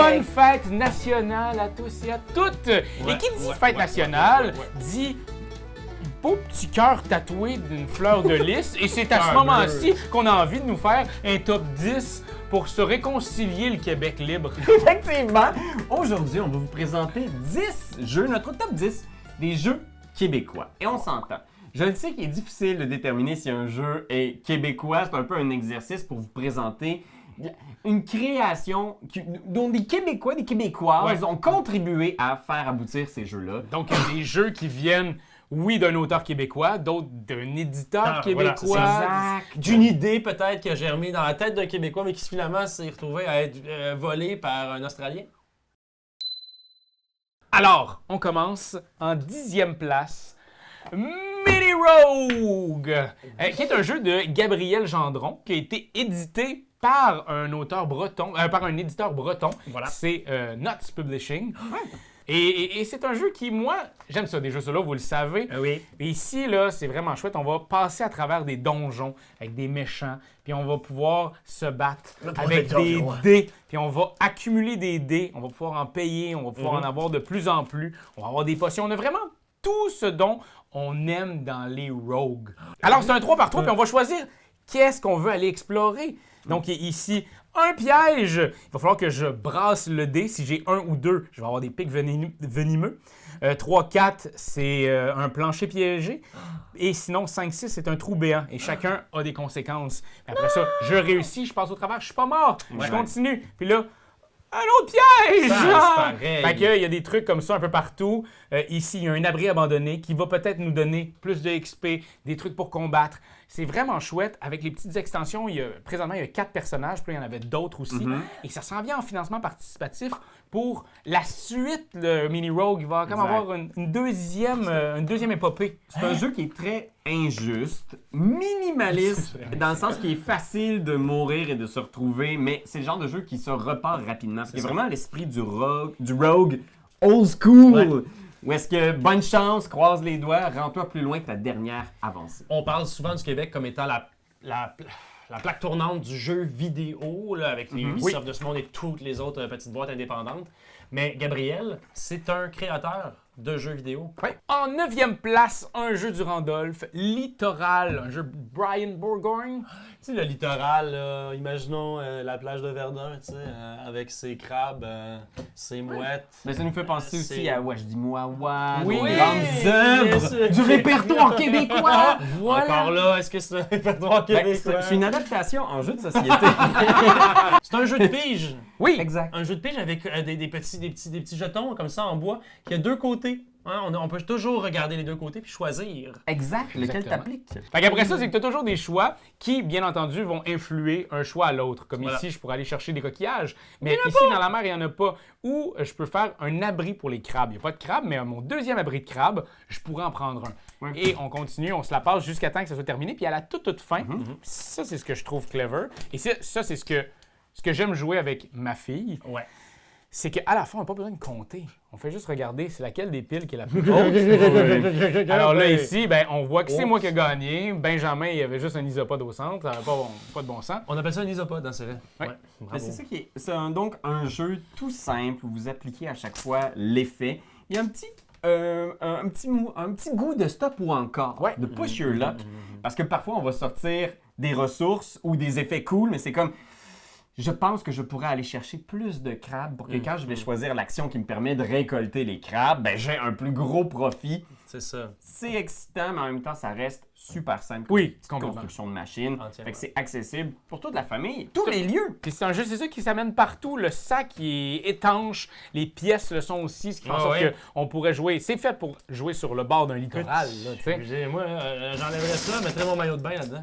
Bonne fête nationale à tous et à toutes! Et qui dit fête nationale dit beau petit cœur tatoué d'une fleur de lys. Et c'est à ce moment-ci qu'on a envie de nous faire un top 10 pour se réconcilier le Québec libre. Effectivement, aujourd'hui, on va vous présenter 10 jeux, notre top 10 des jeux québécois. Et on s'entend. Je le sais qu'il est difficile de déterminer si un jeu est québécois. C'est un peu un exercice pour vous présenter une création dont des Québécois, des Québécoises ont contribué à faire aboutir ces jeux-là. Donc, il y a des jeux qui viennent, oui, d'un auteur québécois, d'autres d'un éditeur québécois. Voilà, d'une idée peut-être qui a germé dans la tête d'un Québécois, mais qui finalement s'est retrouvé à être volé par un Australien. Alors, on commence en 10e place. Mini Rogue, qui est un jeu de Gabriel Gendron, qui a été édité par un auteur breton, par un éditeur breton. Voilà. C'est Nuts Publishing. Et c'est un jeu qui, moi, j'aime ça, des jeux solo, vous le savez. Oui. Et ici, là, c'est vraiment chouette. On va passer à travers des donjons avec des méchants, puis on va pouvoir se battre avec des dés, puis on va accumuler des dés, on va pouvoir en payer, on va pouvoir en avoir de plus en plus, on va avoir des potions. On a vraiment tout ce dont on aime dans les rogues. Alors, c'est un 3 par 3, puis on va choisir qu'est-ce qu'on veut aller explorer. Donc, ici, un piège. Il va falloir que je brasse le dé. Si j'ai 1 ou 2, je vais avoir des pics venimeux. 3, 4, c'est un plancher piégé. Et sinon, 5, 6, c'est un trou béant. Et chacun a des conséquences. Après ça, je réussis, je passe au travers, je suis pas mort. Je continue. Puis là, un autre piège! Fait que, il y a des trucs comme ça un peu partout. Ici, il y a un abri abandonné qui va peut-être nous donner plus de XP, des trucs pour combattre. C'est vraiment chouette. Avec les petites extensions, présentement, il y a 4 personnages, puis il y en avait d'autres aussi. Et ça s'en vient en financement participatif pour la suite. Le Mini Rogue va comme avoir une deuxième épopée. C'est un jeu qui est très injuste, minimaliste, dans le sens qu'il est facile de mourir et de se retrouver, mais c'est le genre de jeu qui se repart rapidement. Parce qu'il y a vraiment l'esprit du rogue old school. Où est-ce que, bonne chance, croise les doigts, rends-toi plus loin que ta dernière avancée. On parle souvent du Québec comme étant la plaque tournante du jeu vidéo, là, avec les Ubisoft de ce monde et toutes les autres petites boîtes indépendantes. Mais Gabriel, c'est un créateur de jeux vidéo. Ouais. En 9e place, un jeu du Randolph, Littoral, un jeu Brian Bourgogne. Tu sais, le littoral, là, imaginons la plage de Verdun, tu sais, avec ses crabes, ses mouettes. Mais ça nous fait penser aussi à Wajdi-Mouawa, oui, les grandes œuvres du répertoire québécois. Voilà. Encore là, est-ce que c'est un répertoire québécois? C'est une adaptation en jeu de société. C'est un jeu de pige. Oui, exact. Un jeu de pige avec des petits jetons comme ça en bois qui a deux côtés. Hein, on peut toujours regarder les deux côtés puis choisir. Exact, lequel t'appliques. Fait qu'après ça, c'est que tu as toujours des choix qui, bien entendu, vont influer un choix à l'autre. Comme ici, je pourrais aller chercher des coquillages. Mais ici, dans la mer, il n'y en a pas. Ou je peux faire un abri pour les crabes. Il n'y a pas de crabes, mais mon deuxième abri de crabes, je pourrais en prendre un. Ouais. Et on continue, on se la passe jusqu'à temps que ça soit terminé. Puis à la toute fin, ça, c'est ce que je trouve clever. Et ça, c'est ce que j'aime jouer avec ma fille. Ouais. C'est qu'à la fin, on n'a pas besoin de compter. On fait juste regarder c'est laquelle des piles qui est la plus haute. Alors là, ici, ben, on voit que c'est moi qui ai gagné. Benjamin, il y avait juste un isopode au centre. Ça n'avait pas de bon sens. On appelle ça un isopode, hein, c'est vrai. Ouais. Ouais, c'est ça qui est. C'est donc un jeu tout simple où vous appliquez à chaque fois l'effet. Il y a un petit goût de stop ou encore, de push your luck. Parce que parfois, on va sortir des ressources ou des effets cool, mais c'est comme... Je pense que je pourrais aller chercher plus de crabes pour que quand je vais choisir l'action qui me permet de récolter les crabes, ben j'ai un plus gros profit. C'est ça. C'est excitant, mais en même temps, ça reste super simple. Oui, construction de machine. Fait que c'est accessible pour toute la famille, tous les lieux. Puis c'est un jeu, c'est ça qui s'amène partout. Le sac est étanche, les pièces le sont aussi, ce qui fait en sorte qu'on pourrait jouer. C'est fait pour jouer sur le bord d'un littoral. Moi, j'enlèverais ça, mettrais mon maillot de bain là-dedans.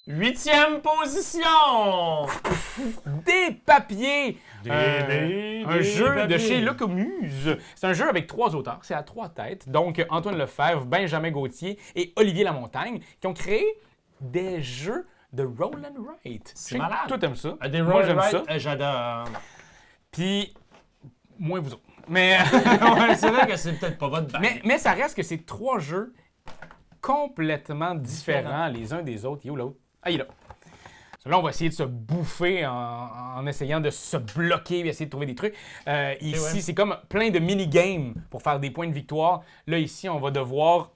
8e position! Des papiers! Un jeu de chez Locomuse. C'est un jeu avec 3 auteurs, c'est à 3 têtes. Donc, Antoine Lefebvre, Benjamin Gauthier et Olivier Lamontagne, qui ont créé des jeux de roll and write. C'est malade! Toi, t'aimes ça. Des Moi, roll j'aime and ça. write, j'adore. Puis, moins vous autres. Mais c'est vrai que c'est peut-être pas votre bague. Mais ça reste que c'est 3 jeux complètement différents les uns des autres. Il est où l'autre? Ah, il est là. Là, on va essayer de se bouffer en essayant de se bloquer et essayer de trouver des trucs. Ici, c'est comme plein de mini-games pour faire des points de victoire. Là, ici, on va devoir...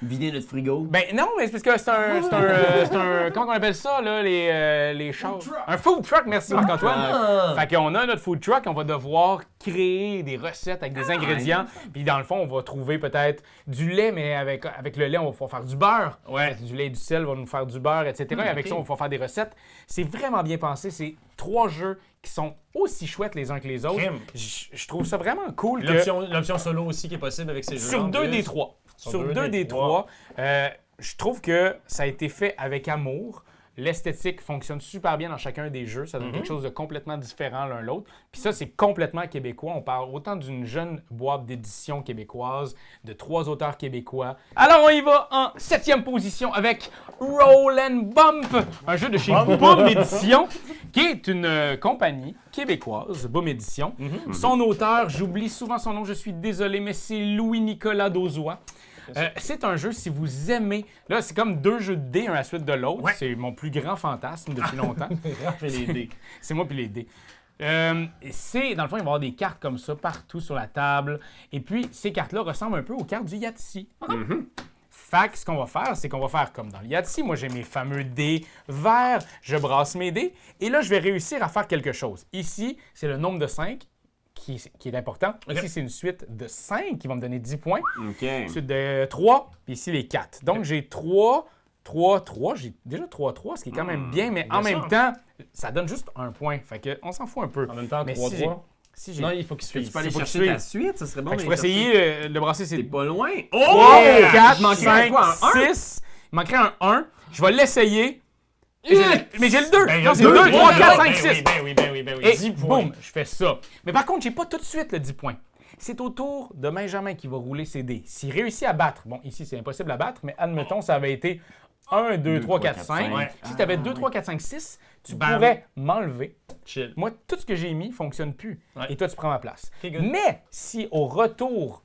vider notre frigo. Ben non, mais c'est parce que c'est un comment on appelle ça, là, les chars? Un food truck, merci Marc-Antoine. Fait qu'on a notre food truck, on va devoir créer des recettes avec des ingrédients. Puis dans le fond, on va trouver peut-être du lait, mais avec le lait, on va pouvoir faire du beurre. Ouais. Du lait et du sel va nous faire du beurre, etc. Et avec ça, on va pouvoir faire des recettes. C'est vraiment bien pensé. C'est 3 jeux qui sont aussi chouettes les uns que les autres. Je trouve ça vraiment cool. L'option solo aussi qui est possible avec ces jeux. Sur 2 des 3. Sur 2 des 3. Je trouve que ça a été fait avec amour. L'esthétique fonctionne super bien dans chacun des jeux. Ça donne quelque chose de complètement différent l'un l'autre. Puis ça, c'est complètement québécois. On parle autant d'une jeune boîte d'édition québécoise, de 3 auteurs québécois. Alors, on y va en 7e position avec Roll and Bump, un jeu de chez Boom Édition, qui est une compagnie québécoise, Boom Édition. Son auteur, j'oublie souvent son nom, je suis désolé, mais c'est Louis-Nicolas Dauzois. C'est un jeu, si vous aimez... Là, c'est comme 2 jeux de dés, un à la suite de l'autre. Ouais. C'est mon plus grand fantasme depuis longtemps. les dés. C'est moi puis les dés. Dans le fond, il va y avoir des cartes comme ça partout sur la table. Et puis, ces cartes-là ressemblent un peu aux cartes du Yahtzee. Fait que ce qu'on va faire, c'est qu'on va faire comme dans le Yahtzee. Moi, j'ai mes fameux dés verts. Je brasse mes dés. Et là, je vais réussir à faire quelque chose. Ici, c'est le nombre de 5. Qui est important. Okay. Ici, c'est une suite de 5 qui va me donner 10 points. Une suite de 3, puis ici, les 4. Donc, j'ai 3. J'ai déjà 3, ce qui est quand même bien, mais en même temps, ça donne juste 1 point. Fait qu'on s'en fout un peu. En même temps, 3-3. Non, il faut qu'il suive. Tu peux aller chercher ta suite, ça serait bon. Je vais essayer de brasser ces... T'es pas loin. 3, 4, 5, 6. Il manquerait un 1. Je vais l'essayer. Mais j'ai le 2! Non, c'est 2, 3, 4, 5, 6! Ben oui. Et 10 points. Boum, je fais ça. Mais par contre, j'ai pas tout de suite le 10 points. C'est au tour de Benjamin qui va rouler ses dés. S'il réussit à battre, bon, ici, c'est impossible à battre, mais admettons, ça avait été 1, 2, 3, 4, 5. Si tu avais 2, 3, 4, 5, 6, tu pourrais m'enlever. Chill. Moi, tout ce que j'ai mis ne fonctionne plus. Ouais. Et toi, tu prends ma place. Okay, mais si au retour,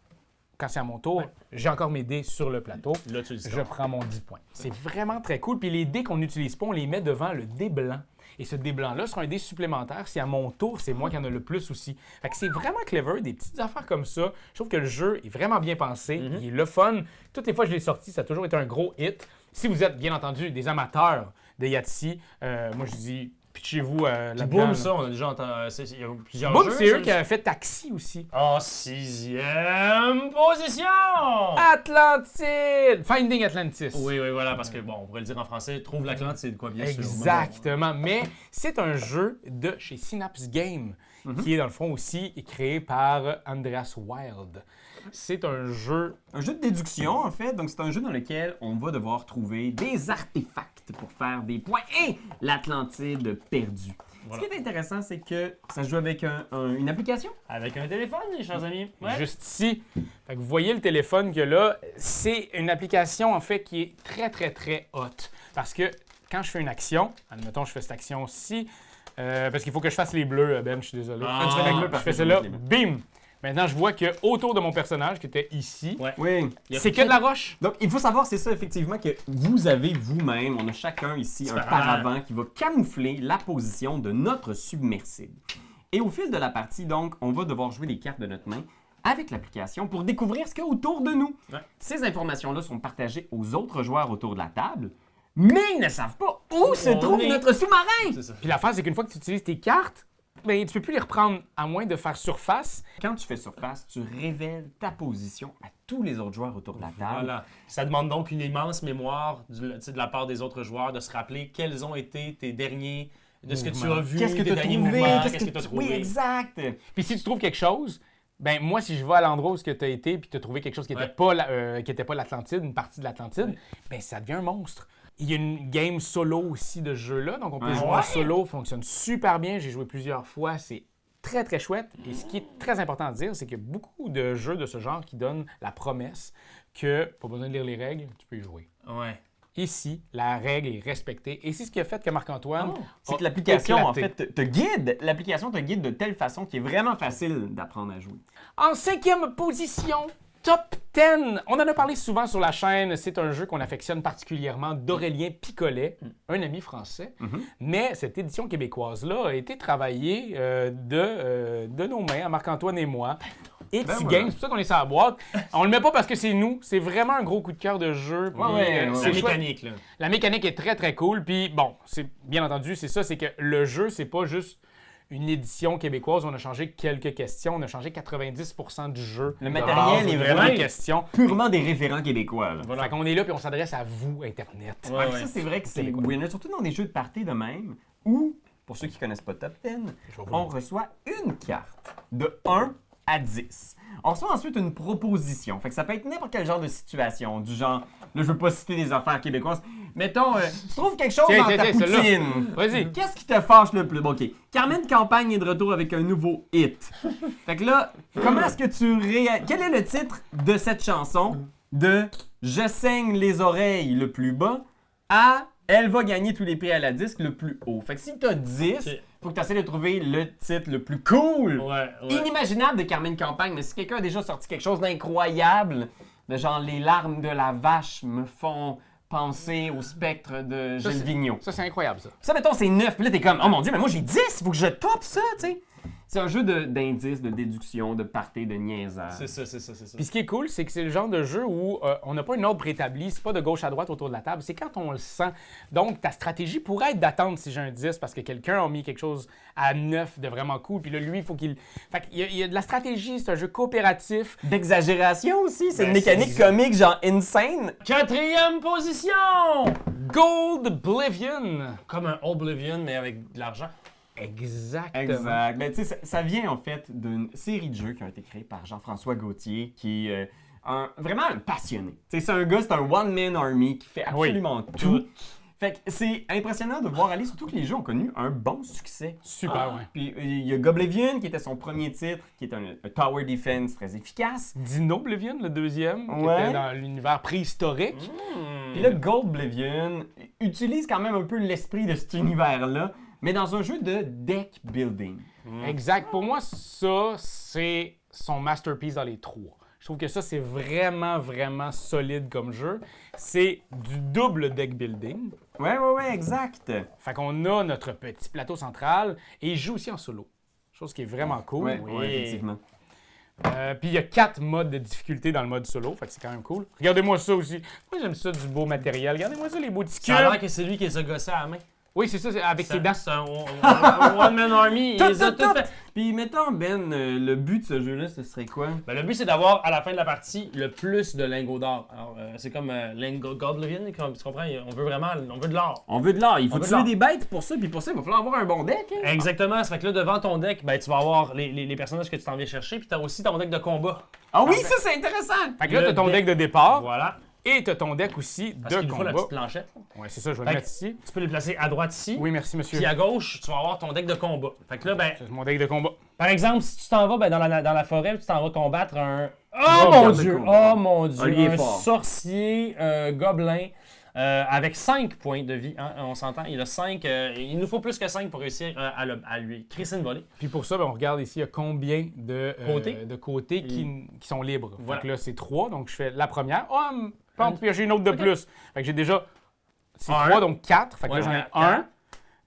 quand c'est à mon tour, j'ai encore mes dés sur le plateau, là, je prends mon 10 points. C'est vraiment très cool. Puis les dés qu'on n'utilise pas, on les met devant le dé blanc. Et ce dé blanc-là sera un dé supplémentaire si à mon tour, c'est moi qui en ai le plus aussi. Fait que c'est vraiment clever, des petites affaires comme ça. Je trouve que le jeu est vraiment bien pensé, il est le fun. Toutes les fois que je l'ai sorti, ça a toujours été un gros hit. Si vous êtes, bien entendu, des amateurs de Yahtzee, moi je dis, pitchez-vous là-dedans. Boom, ça, on a déjà entendu. Il y a plusieurs Boom, jeux. c'est eux qui avaient fait Taxi aussi. En 6e position! Atlantide! Finding Atlantis. Oui, voilà, parce que, bon, on pourrait le dire en français, trouve l'Atlantide, quoi, bien sûr. Exactement, mais c'est un jeu de chez Synapse Games, qui est dans le fond aussi créé par Andreas Wild. C'est un jeu... Un jeu de déduction, en fait. Donc, c'est un jeu dans lequel on va devoir trouver des artefacts pour faire des points et l'Atlantide perdue. Voilà. Ce qui est intéressant, c'est que ça se joue avec une application. Avec un téléphone, les chers amis. Ouais. Juste ici. Fait que vous voyez le téléphone que là, c'est une application, en fait, qui est très, très, très haute. Parce que quand je fais une action, admettons, je fais cette action-ci, parce qu'il faut que je fasse les bleus, Ben, je suis désolé. Je fais celle-là, bim! Maintenant, je vois qu'autour de mon personnage, qui était ici, c'est que de la roche. Donc, il faut savoir, c'est ça, effectivement, que vous avez vous-même, on a chacun ici un paravent qui va camoufler la position de notre submersible. Et au fil de la partie, donc, on va devoir jouer les cartes de notre main avec l'application pour découvrir ce qu'il y a autour de nous. Ouais. Ces informations-là sont partagées aux autres joueurs autour de la table, mais ils ne savent pas où se trouve notre sous-marin. Puis l'affaire, c'est qu'une fois que tu utilises tes cartes, ben, tu peux plus les reprendre à moins de faire surface. Quand tu fais surface, tu révèles ta position à tous les autres joueurs autour de la table. Voilà. Ça demande donc une immense mémoire de la part des autres joueurs de se rappeler quels ont été tes derniers, de ce que tu as vu, qu'est-ce que tu as trouvé, qu'est-ce que tu as trouvé. Oui, exact. Puis si tu trouves quelque chose, ben moi, si je vais à l'endroit où tu as été puis tu as trouvé quelque chose qui n'était pas l'Atlantide, une partie de l'Atlantide, ben ça devient un monstre. Il y a une game solo aussi de ce jeu-là, donc on peut jouer en solo, fonctionne super bien. J'ai joué plusieurs fois, c'est très très chouette. Et ce qui est très important à dire, c'est qu'il y a beaucoup de jeux de ce genre qui donnent la promesse que, pas besoin de lire les règles, tu peux y jouer. Ouais. Ici, la règle est respectée. Et c'est ce qui a fait que Marc-Antoine... c'est que l'application, en fait, te guide. L'application te guide de telle façon qu'il est vraiment facile d'apprendre à jouer. En 5e position, Top 10, on en a parlé souvent sur la chaîne. C'est un jeu qu'on affectionne particulièrement d'Aurélien Picolet, un ami français. Mais cette édition québécoise-là a été travaillée de nos mains, à Marc-Antoine et moi. Et tu gagnes, c'est pour ça qu'on est sur la boîte. On le met pas parce que c'est nous, c'est vraiment un gros coup de cœur de jeu. C'est mécanique, là. La mécanique est très très cool. Puis bon, c'est bien entendu, c'est ça, c'est que le jeu, c'est pas juste une édition québécoise. On a changé quelques questions, on a changé 90% du jeu. Le matériel est vraiment questions. Purement des référents québécois. Là. Voilà. Fait qu'on est là puis on s'adresse à vous, Internet. Ça, c'est vrai que c'est winner, surtout dans des jeux de party de même, où, pour ceux qui connaissent pas Top 10, on reçoit une carte de 1 à 10. On reçoit ensuite une proposition. Fait que ça peut être n'importe quel genre de situation. Du genre, là, je veux pas citer des affaires québécoises. Mettons, tu trouves quelque chose dans ta poutine. Vas-y. Qu'est-ce qui te fâche le plus? Bon, OK. Carmen Campagne est de retour avec un nouveau hit. Fait que là, comment est-ce que tu Quel est le titre de cette chanson de Je saigne les oreilles le plus bas à Elle va gagner tous les prix à la disque le plus haut? Fait que si t'as 10, faut que tu essaies de trouver le titre le plus cool, inimaginable de Carmen Campagne. Mais si quelqu'un a déjà sorti quelque chose d'incroyable, de genre Les larmes de la vache me font penser au spectre de Gilles Vigneault. Ça, c'est incroyable, ça. Ça, mettons, c'est 9. Puis là, t'es comme, oh mon Dieu, mais moi, j'ai 10. Faut que je top ça, tu sais. C'est un jeu d'indices, de déduction, de party, de niaisage. C'est ça. Puis ce qui est cool, c'est que c'est le genre de jeu où on n'a pas une ordre préétablie, c'est pas de gauche à droite autour de la table, c'est quand on le sent. Donc, ta stratégie pourrait être d'attendre si j'ai un 10 parce que quelqu'un a mis quelque chose à 9 de vraiment cool, puis là, lui, il faut qu'il... Fait qu'il y a de la stratégie, c'est un jeu coopératif. D'exagération aussi, c'est une mécanique comique genre insane. 4e position! Gold Oblivion! Comme un Oblivion, mais avec de l'argent. Exactement. Exact. Mais tu sais, ça vient en fait d'une série de jeux qui ont été créés par Jean-François Gauthier, qui est vraiment un passionné. Tu sais, c'est un gars, c'est un one-man army qui fait absolument tout. Fait que c'est impressionnant de voir aller, surtout que les jeux ont connu un bon succès. Super, ouais. Puis il y a Goblivion, qui était son premier titre, qui est un tower defense très efficace. Dino Oblivion, le deuxième, qui était dans l'univers préhistorique. Puis là, Goldblivion utilise quand même un peu l'esprit de cet univers-là, mais dans un jeu de deck building. Exact. Pour moi, ça, c'est son masterpiece dans les trois. Je trouve que ça, c'est vraiment, vraiment solide comme jeu. C'est du double deck building. Ouais, exact. Fait qu'on a notre petit plateau central et il joue aussi en solo. Chose qui est vraiment cool. Oui, effectivement. Puis il y a 4 modes de difficulté dans le mode solo, fait que c'est quand même cool. Regardez-moi ça aussi. Moi, j'aime ça, du beau matériel. Regardez-moi ça, les beaux petits cubes. Ça a l'air que c'est lui qui les a gossés à la main. Oui, c'est ça, avec ses dents. C'est un one-man army. Il les a tout fait. Puis mettons, Ben, le but de ce jeu-là, ce serait quoi? Ben, le but, c'est d'avoir, à la fin de la partie, le plus de lingots d'or. Alors, c'est comme Goldblivion, tu comprends? On veut de l'or. On veut de l'or. Il faut tuer des bêtes pour ça, puis pour ça, il va falloir avoir un bon deck. Hein? Exactement. Ça fait que là, devant ton deck, ben, tu vas avoir les personnages que tu t'en viens chercher, puis tu as aussi ton deck de combat. Ah oui, ça, c'est intéressant! Fait que là, tu as ton deck de départ. Voilà. Et tu as ton deck aussi Parce de qu'il combat. faut la petite planchette. Oui, c'est ça, je vais le mettre ici. Tu peux les placer à droite ici. Oui, merci, monsieur. Puis à gauche, tu vas avoir ton deck de combat. Fait que là, ben. C'est mon deck de combat. Par exemple, si tu t'en vas dans la forêt, tu t'en vas combattre un. Oh mon Dieu! Oh mon Dieu! Un sorcier gobelin. Avec 5 points de vie, hein, on s'entend. Il a 5. Il nous faut plus que 5 pour réussir à lui crisser une volée. Puis pour ça, ben, on regarde ici, il y a combien de côtés qui sont libres. Voilà. Fait que là, c'est 3, donc je fais la première. Puis j'ai une autre de plus. Fait que j'ai déjà. C'est 3, donc 4. Fait que là, j'en ai un. Là,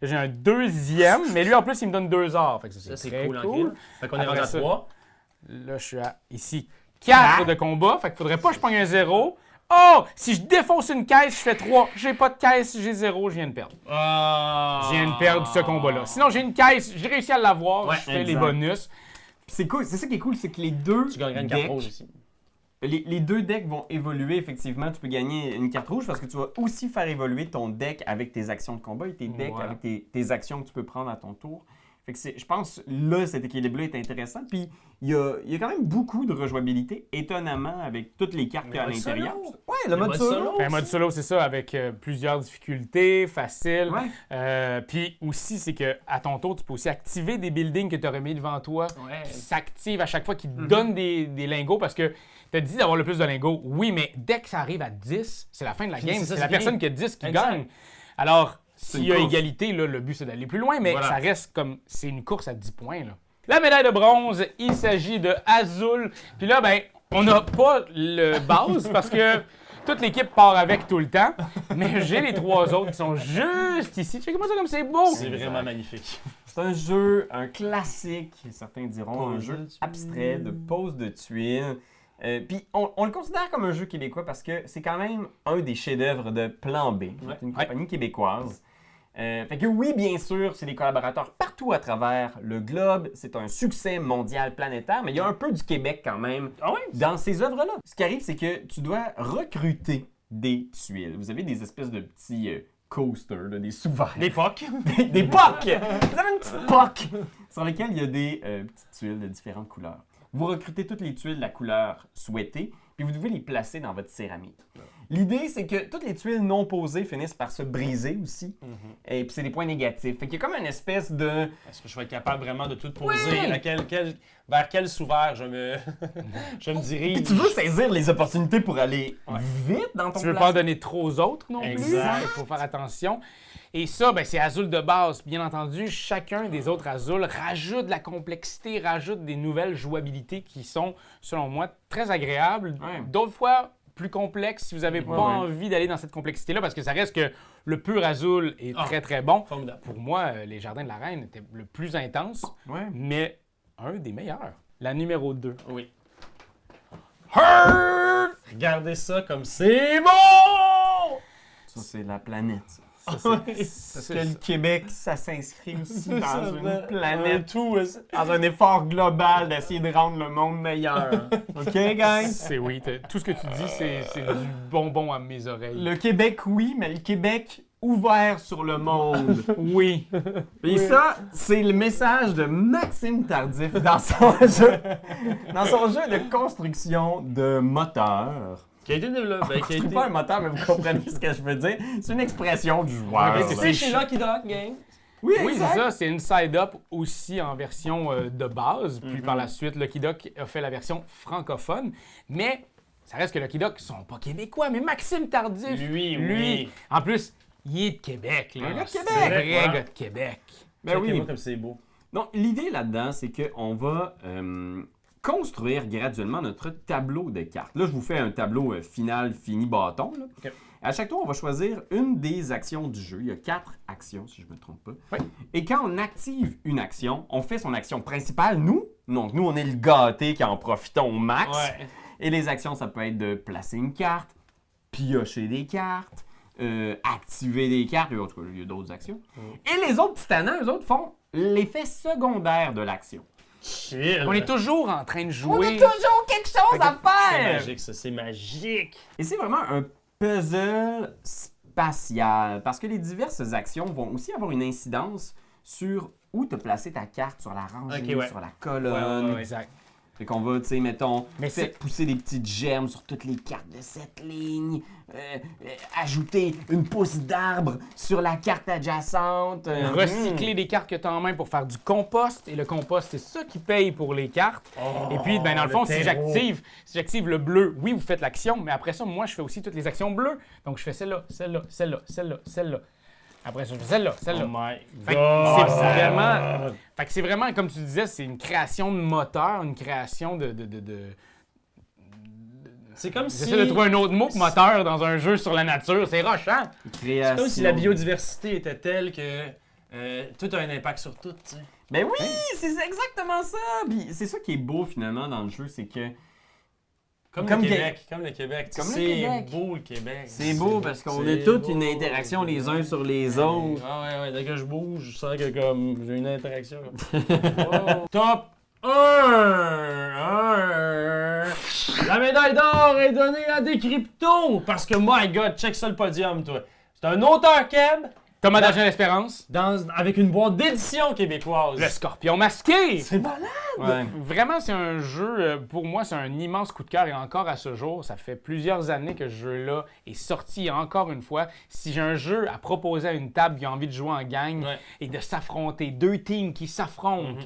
j'ai un deuxième, mais lui, en plus, il me donne 2 heures. Fait que ça, c'est très cool. Fait qu'on est rendu à 3. Là, je suis à ici 4 de combat. Fait qu'il faudrait pas que je pogne un 0. Oh! Si je défonce une caisse, je fais 3. J'ai pas de caisse, j'ai 0, je viens de perdre. Je viens de perdre ce combat-là. Sinon, j'ai une caisse, j'ai réussi à l'avoir, je fais les bonus. C'est cool, c'est ça qui est cool, c'est que les deux Tu gagnerais une carte rouge ici. Les deux decks vont évoluer, effectivement. Tu peux gagner une carte rouge parce que tu vas aussi faire évoluer ton deck avec tes actions de combat et tes decks avec tes actions que tu peux prendre à ton tour. Fait que je pense là, cet équilibre-là est intéressant. Puis il y a quand même beaucoup de rejouabilité, étonnamment, avec toutes les cartes qu'il y a à l'intérieur. Ouais, le mode solo. Un mode solo, c'est ça, avec plusieurs difficultés, facile. Puis aussi, c'est qu'à ton tour, tu peux aussi activer des buildings que tu aurais mis devant toi qui s'activent à chaque fois, qui te donnent des lingots parce que tu as dit d'avoir le plus de lingots. Oui, mais dès que ça arrive à 10, c'est la fin de la game. C'est la personne qui a 10 qui gagne. Alors, s'il y a égalité, là, le but, c'est d'aller plus loin, mais ça reste comme... C'est une course à 10 points, là. La médaille de bronze, il s'agit de Azul. Puis là, ben, On n'a pas le base parce que toute l'équipe part avec tout le temps, mais j'ai les 3 autres qui sont juste ici. Checkez-moi ça comme c'est beau! C'est vraiment magnifique. C'est un jeu, un classique, certains diront, un Pose jeu de tuiles. abstrait de pose de tuiles. Puis on le considère comme un jeu québécois parce que c'est quand même un des chefs-d'œuvre de Plan B, c'est une compagnie québécoise. Fait que oui, bien sûr, c'est des collaborateurs partout à travers le globe. C'est un succès mondial planétaire, mais il y a un peu du Québec quand même dans ces œuvres-là. Ce qui arrive, c'est que tu dois recruter des tuiles. Vous avez des espèces de petits coasters, là, des sous-verts. Des POC. Des POC! Vous avez une petite POC sur laquelle il y a des petites tuiles de différentes couleurs. Vous recrutez toutes les tuiles de la couleur souhaitée, puis vous devez les placer dans votre céramique. L'idée, c'est que toutes les tuiles non posées finissent par se briser aussi, et puis c'est des points négatifs. Fait qu'il y a comme une espèce de... Est-ce que je vais être capable vraiment de tout poser? Vers quel sous-vert je me dirige? Puis tu veux saisir les opportunités pour aller vite dans ton Tu veux pas en donner trop aux autres non plus. Exact. Il faut faire attention. Et ça, ben, c'est Azul de base. Bien entendu, chacun des autres Azul rajoute de la complexité, rajoute des nouvelles jouabilités qui sont, selon moi, très agréables. Ouais. D'autres fois, plus complexes si vous n'avez pas envie d'aller dans cette complexité-là, parce que ça reste que le pur Azul est très, très bon. Formidable. Pour moi, les Jardins de la Reine étaient le plus intense, mais un des meilleurs. La numéro 2. Oui. Regardez ça comme c'est beau! Ça, c'est la planète. Ça. Ça, Parce que le Québec, ça s'inscrit aussi dans une planète, tout. dans un effort global d'essayer de rendre le monde meilleur. OK, guys? C'est oui, tout ce que tu dis, c'est du bonbon à mes oreilles. Le Québec, oui, mais le Québec ouvert sur le monde. Oui. Et ça, c'est le message de Maxime Tardif dans son jeu de construction de moteur. Qui a été développé. C'est pas un moteur, mais vous comprenez ce que je veux dire. C'est une expression du joueur. Ouais, C'est chez Lucky Dog Game. Oui, Oui, exact. c'est ça. C'est une side-up aussi en version de base. Puis par la suite, Lucky Duck a fait la version francophone. Mais ça reste que Lucky Duck ne sont pas québécois. Mais Maxime Tardif, Lui. En plus, il est de Québec. Là. Un gars de C'est Québec. un vrai Ouais. gars de Québec. Ben oui. Checkez-moi comme c'est beau. Donc, l'idée là-dedans, c'est qu'on va construire graduellement notre tableau de cartes. Là, je vous fais un tableau final, fini, bâton. Là. OK. À chaque tour, on va choisir une des actions du jeu. Il y a 4 actions, si je ne me trompe pas. Oui. Et quand on active une action, on fait son action principale, nous. Donc, nous, on est le gâté qui en profitons au max. Ouais. Et les actions, ça peut être de placer une carte, piocher des cartes, activer des cartes, et en tout cas, il y a d'autres actions. Et les autres titanants, eux autres, font l'effet secondaire de l'action. Chill. On est toujours en train de jouer. On a toujours quelque chose à C'est faire! magique, ça. C'est magique. Et c'est vraiment un puzzle spatial, parce que les diverses actions vont aussi avoir une incidence sur où tu as placé ta carte, sur la rangée, Ok, ouais. sur la colonne. Exact. Fait qu'on va, tu sais, mettons, Mais faire pousser des petites gemmes sur toutes les cartes de cette ligne, ajouter une pousse d'arbre sur la carte adjacente. Recycler des cartes que tu as en main pour faire du compost. Et le compost, c'est ça qui paye pour les cartes. Et puis, ben, dans le fond, si j'active le bleu, oui, vous faites l'action, mais après ça, moi, je fais aussi toutes les actions bleues. Donc, je fais celle-là, celle-là, celle-là, celle-là, celle-là. Après ça, je fais celle-là, celle-là. Oh my Fait que God. c'est vraiment, comme tu disais, c'est une création de moteur, une création de... C'est comme si... J'essaie de trouver un autre mot que moteur dans un jeu sur la nature. C'est rochant. C'est comme si la biodiversité était telle que tout a un impact sur tout, tu sais. Ben oui, c'est exactement ça! Puis c'est ça qui est beau, finalement, dans le jeu, c'est que Comme Comme le Québec. Comme le Québec. Comme le C'est Québec. beau, le Québec. c'est beau parce qu'on a C'est toute beau. une interaction les uns sur les autres. Ah ouais, dès que je bouge, je sens que comme j'ai une interaction. Oh. Top 1! La médaille d'or est donnée à Décrypto! Parce que, my God, check ça le podium, toi. C'est un auteur Keb Thomas d'Argent l'Espérance. avec une boîte d'édition québécoise. Le Scorpion masqué. C'est malade! Ouais. Vraiment, c'est un jeu, pour moi, c'est un immense coup de cœur et encore à ce jour, ça fait plusieurs années que ce jeu-là est sorti encore une fois. Si j'ai un jeu à proposer à une table qui a envie de jouer en gang et de s'affronter, deux teams qui s'affrontent,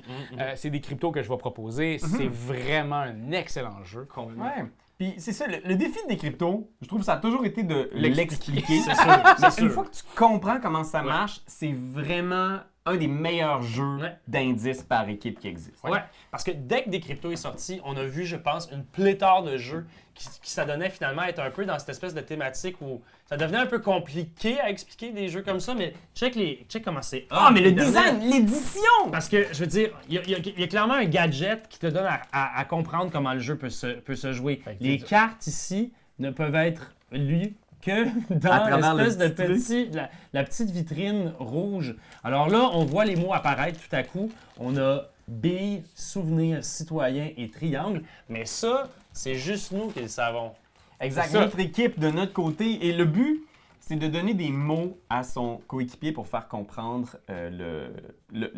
c'est des cryptos que je vais proposer. C'est vraiment un excellent jeu. Ouais. Puis c'est ça, le défi des cryptos, je trouve que ça a toujours été de l'expliquer. C'est sûr, c'est Une sûr. fois que tu comprends comment ça marche, c'est vraiment un des meilleurs jeux Ouais. d'indices par équipe qui existent. Ouais, parce que dès que Décrypto est sorti, on a vu, je pense, une pléthore de jeux qui s'adonnaient finalement à être un peu dans cette espèce de thématique où ça devenait un peu compliqué à expliquer des jeux comme ça, mais check comment c'est. Ah, mais le évidemment. design, l'édition! Parce que, je veux dire, il y a clairement un gadget qui te donne à comprendre comment le jeu peut se jouer. Les cartes ici ne peuvent être lues que dans l'espèce de la petite vitrine rouge. Alors là, on voit les mots apparaître tout à coup. On a billes, souvenirs, citoyen et triangle. Mais ça, c'est juste nous qui le savons. Exact. Notre équipe de notre côté. Et le but, c'est de donner des mots à son coéquipier pour faire comprendre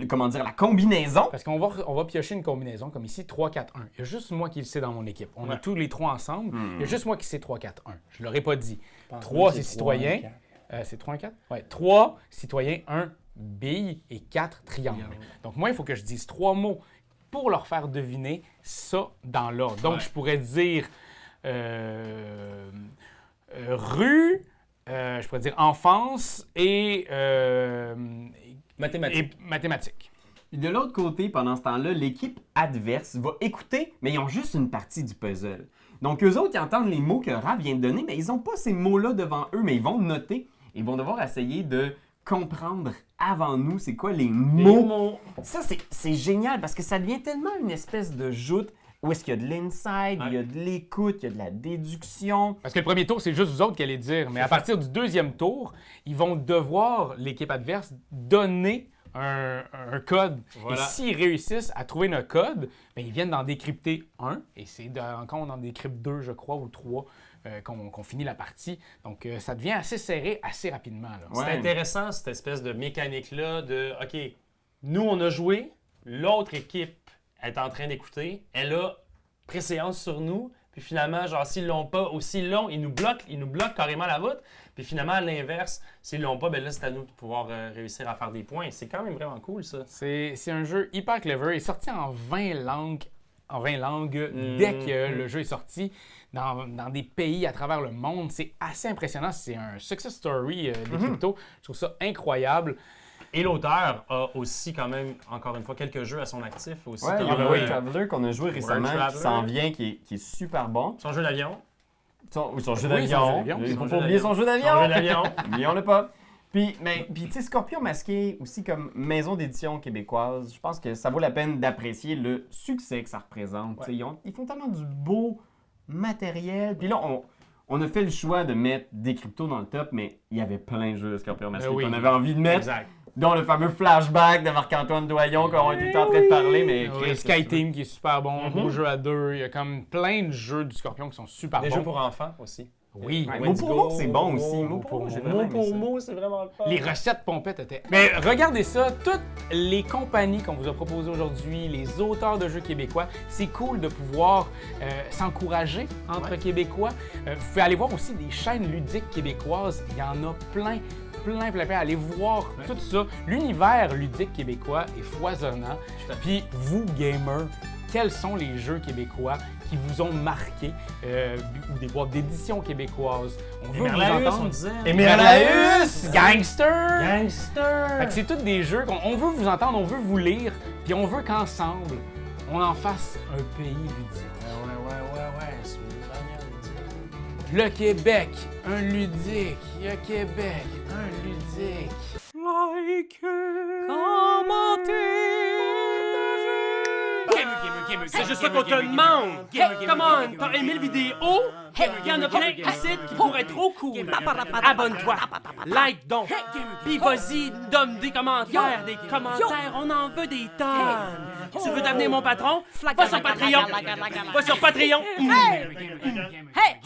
comment dire, la combinaison. Parce qu'on va piocher une combinaison comme ici, 3-4-1. Il y a juste moi qui le sais dans mon équipe. On est tous les trois ensemble. Il y a juste moi qui sais 3-4-1. Je ne l'aurais pas dit. 3, c'est citoyen. C'est 3 et 4? Ouais. 3, citoyen, 1, bille et 4, triangle. Donc moi, il faut que je dise 3 mots pour leur faire deviner ça dans l'ordre. Donc je pourrais dire rue, je pourrais dire enfance et mathématiques. Et de l'autre côté, pendant ce temps-là, l'équipe adverse va écouter, mais ils ont juste une partie du puzzle. Donc, eux autres, ils entendent les mots que Raph vient de donner, mais ils n'ont pas ces mots-là devant eux, mais ils vont noter. Ils vont devoir essayer de comprendre avant nous c'est quoi les mots. Ça, c'est génial parce que ça devient tellement une espèce de joute où est-ce qu'il y a de l'inside, il y a de l'écoute, il y a de la déduction. Parce que le premier tour, c'est juste vous autres qui allez dire. Mais à partir du deuxième tour, ils vont devoir, l'équipe adverse, donner un code. Voilà. Et s'ils réussissent à trouver notre code, bien, ils viennent d'en décrypter un. Et c'est quand on en décrypte 2, je crois, ou 3, qu'on finit la partie. Donc, ça devient assez serré assez rapidement. Là. Ouais. C'est intéressant, cette espèce de mécanique-là de, OK, nous, on a joué, l'autre équipe est en train d'écouter, elle a préséance sur nous, puis finalement, genre, s'ils l'ont pas, ou s'ils l'ont, ils nous bloquent carrément la route. Puis finalement, à l'inverse, s'ils l'ont pas, ben là, c'est à nous de pouvoir réussir à faire des points. C'est quand même vraiment cool, ça. C'est un jeu hyper clever. Il est sorti en 20 langues. Dès que le jeu est sorti dans des pays à travers le monde. C'est assez impressionnant. C'est un success story des cryptos. Je trouve ça incroyable. Et l'auteur a aussi quand même, encore une fois, quelques jeux à son actif aussi. Ouais, il y a World Traveler qu'on a joué récemment, qui s'en vient, qui est super bon. Son jeu d'avion. Son jeu d'avion. Il ne faut pas oublier son jeu d'avion. Son jeu d'avion. Oublions-le pas. Puis tu sais, Scorpion Masqué, aussi comme maison d'édition québécoise, je pense que ça vaut la peine d'apprécier le succès que ça représente. Ouais. Ils font tellement du beau matériel. Puis là, on a fait le choix de mettre des cryptos dans le top, mais il y avait plein de jeux de Scorpion Masqué qu'on avait envie de mettre. Exact. Dont le fameux flashback de Marc-Antoine Doyon qu'on est tout le temps en train de parler. Mais Sky Team qui est super bon, un beau jeu à 2. Il y a comme plein de jeux du Scorpion qui sont super bons. Des jeux pour enfants aussi. Oui. Mot pour mot, c'est bon aussi. Mot pour mot, c'est vraiment le fun. Les recettes pompettes étaient... Mais regardez ça, toutes les compagnies qu'on vous a proposées aujourd'hui, les auteurs de jeux québécois, c'est cool de pouvoir s'encourager entre Québécois. Vous pouvez aller voir aussi des chaînes ludiques québécoises. Il y en a plein. Allez voir tout ça. L'univers ludique québécois est foisonnant. Puis vous, gamers, quels sont les jeux québécois qui vous ont marqué ou des boîtes d'édition québécoises? On veut vous entendre. Émerlaeus! Gangster! Fait que c'est tous des jeux qu'on veut vous entendre, on veut vous lire, puis on veut qu'ensemble, on en fasse un pays ludique. Le Québec, un ludique. Le Québec, un ludique. Like commentez. C'est juste ça qu'on te demande! Comment? T'as aimé le vidéo? Il y en a plein ici qui pourraient être trop cool! Abonne-toi! Like donc! Puis vas-y, donne des commentaires! On en veut des tonnes! Tu veux devenir mon patron? Va sur Patreon! Va sur Patreon! Hey!